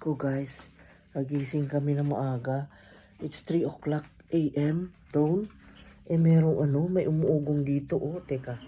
ko guys, nagising kami na maaga. It's 3 o'clock a.m. doon. Merong may umuugong dito. Teka.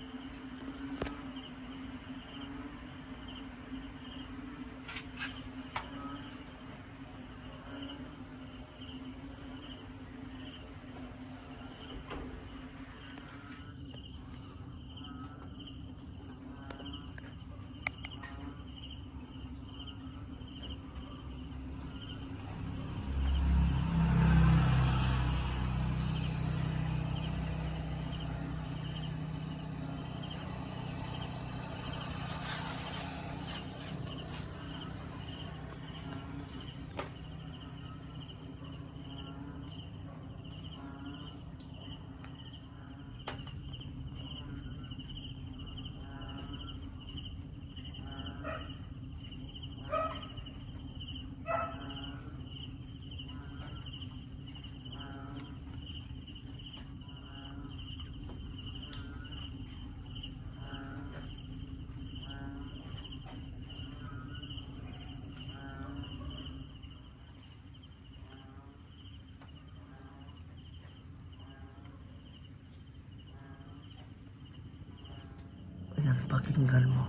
Ayan, pakinggan mo.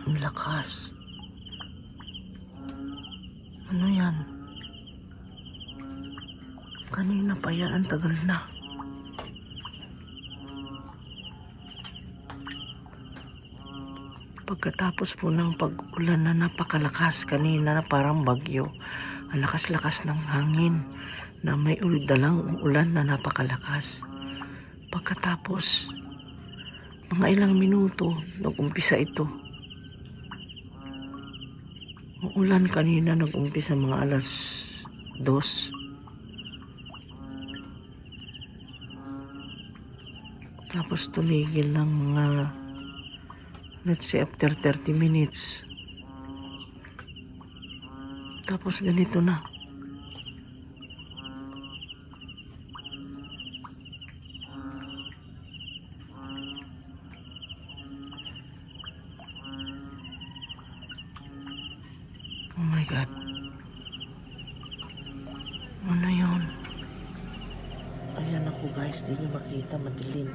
Ang lakas. Ano yan? Kanina pa yan, ang tagal na. Pagkatapos po ng pag-ulan na napakalakas kanina na parang bagyo, ang lakas-lakas ng hangin na may dalang ulan na napakalakas. Pagkatapos, mga ilang minuto, nag-umpisa ito. Ang ulan kanina nag-umpisa mga alas 2. Tapos tumigil ng mga, let's say, after 30 minutes. Tapos ganito na. Oh my God. Ano yun? Ayan ako guys, di nyo makita, madilim.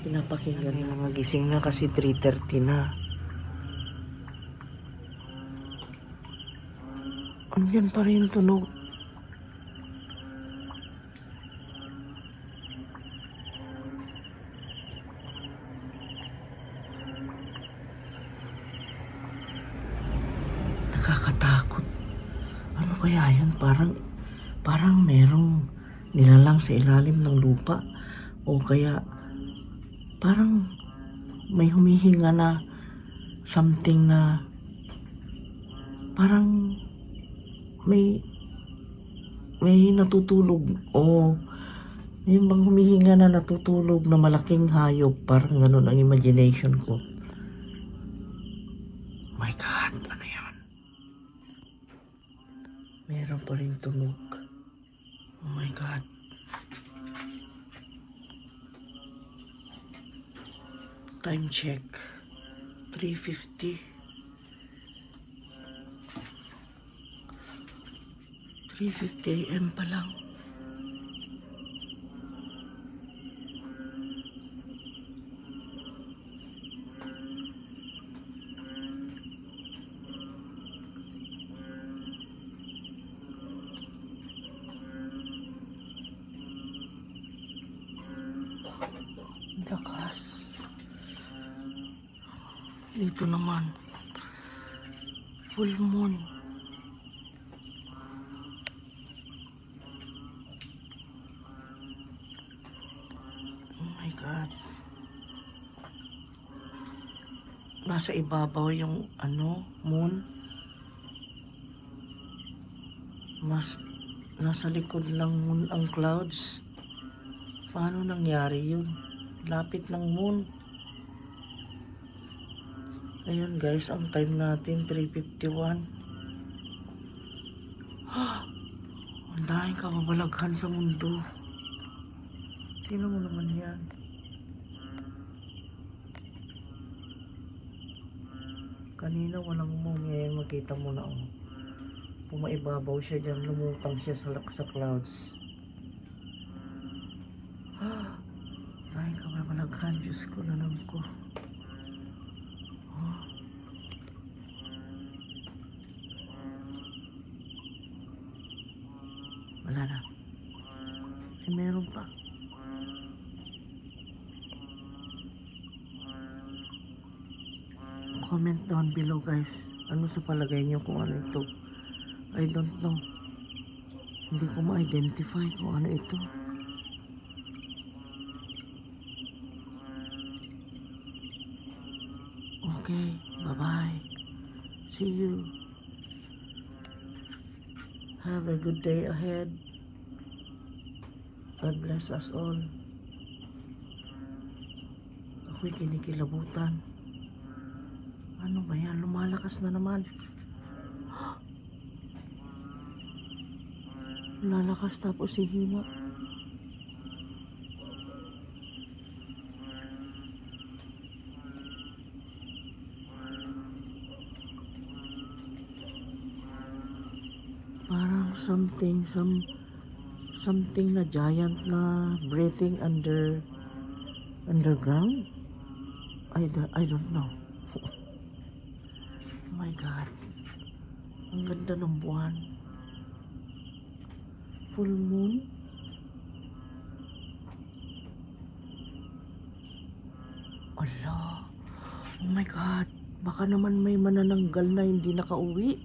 Pinapakinggan ng mga gising na kasi 3:30 na. Andyan pa rin tunog. Nakakatakot. Ano kaya yun? Parang merong nilalang sa ilalim ng lupa. O kaya parang may humihinga na something na parang may natutulog. O yung bang humihinga na natutulog na malaking hayop. Parang ganun ang imagination ko. My God, ano yan? Meron pa rin tunog. Oh my God. Time check. 3:50. 3:50 a.m. pa lang. Dito naman. Full moon. Oh my God. Nasa ibabaw yung moon. Mas nasa likod lang moon ang clouds. Paano nangyari yun? Lapit ng moon. Ayan guys, ang time natin 3:51. Ang daming kababalaghan sa mundo. Tingnan mo naman yan. Kanina walang moon, ngayon makita mo na pumaibabaw siya dyan, lumutang siya sa clouds. Dahil kababalaghan, Diyos ko, nanam ko. Wala na. Meron pa. Comment down below guys. Ano sa palagay niyo kung ano ito? I don't know. Hindi ko ma-identify kung ano ito. Okay, bye-bye. See you. Have a good day ahead. God bless us all. Ako'y kinikilabutan. Ano ba yan? Lumalakas na naman. Lalakas tapos hihina. Parang something na giant na breathing underground. I don't know. Oh my God. Ang ganda ng buwan. Full moon. Allah. Oh my God. Baka naman may manananggal na hindi nakauwi.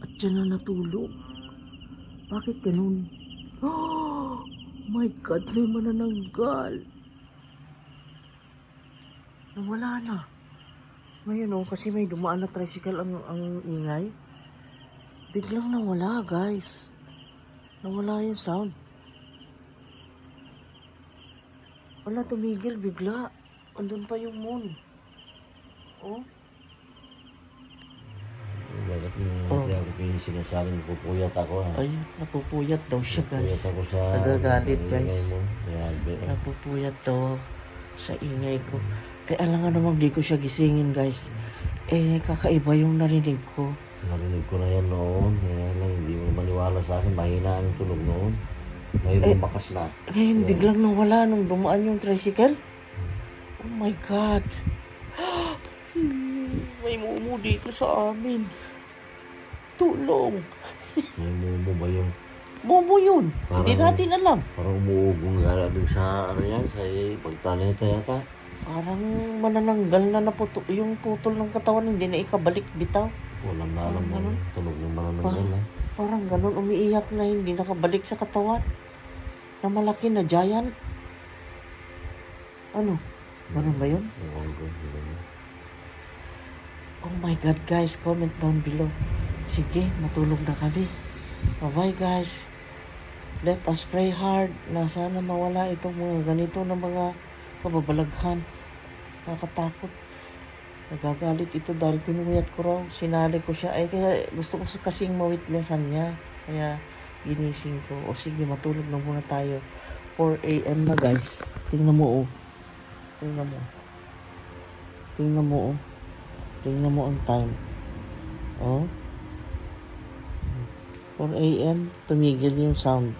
At dyan na natulog. Bakit ganun? Oh my God. May manananggal. Nawala na. Ngayon kasi may dumaan na tricycle ang ingay. Biglang nawala guys. Nawala yung sound. Wala, tumigil bigla. Andun pa yung moon. Oh. Bakit ako sinasabi napupuyat ako ha? Ayun, napupuyat daw siya guys. Napupuyat ako sa... Nagagalit guys. Grabe. Napupuyat daw sa ingay ko. Alam nga namang di ko siya gisingin guys. Kakaiba yung narinig ko. Narinig ko na yan noon. Kaya lang hindi mo maniwala sa akin. Mahina ang tunog noon. May bumakas na. Ngayon biglang nawala nung dumaan yung tricycle. Oh my God. May mumu dito sa amin. Tulong. May mumu ba yung... Mumu yun. Parang, hindi natin alam. Parang umuugong nga din sa ano yan. Sa pagtaneta yata. Parang manananggal na yung putol ng katawan. Hindi na ikabalik bitaw. Walang na alam mo. Tunog ng manananggal ha. Parang ganun, umiiyak na hindi nakabalik sa katawan. Na malaki na giant. Ano? Ganun ba yun? Oh my God guys, comment down below. Sige, matulog na kami. Bye-bye guys. Let us pray hard na sana mawala itong mga ganito na mga kababalaghan. Kakatakot. Nagagalit ito dahil pinuyat ko raw. Sinali ko siya. Kaya gusto ko kasing mawitnessan niya. Kaya ginising ko. O sige, matulog na muna tayo. 4 AM na guys. Tingnan mo Tingnan mo. Tingnan mo ang time. 4 AM, tumigil yung sound.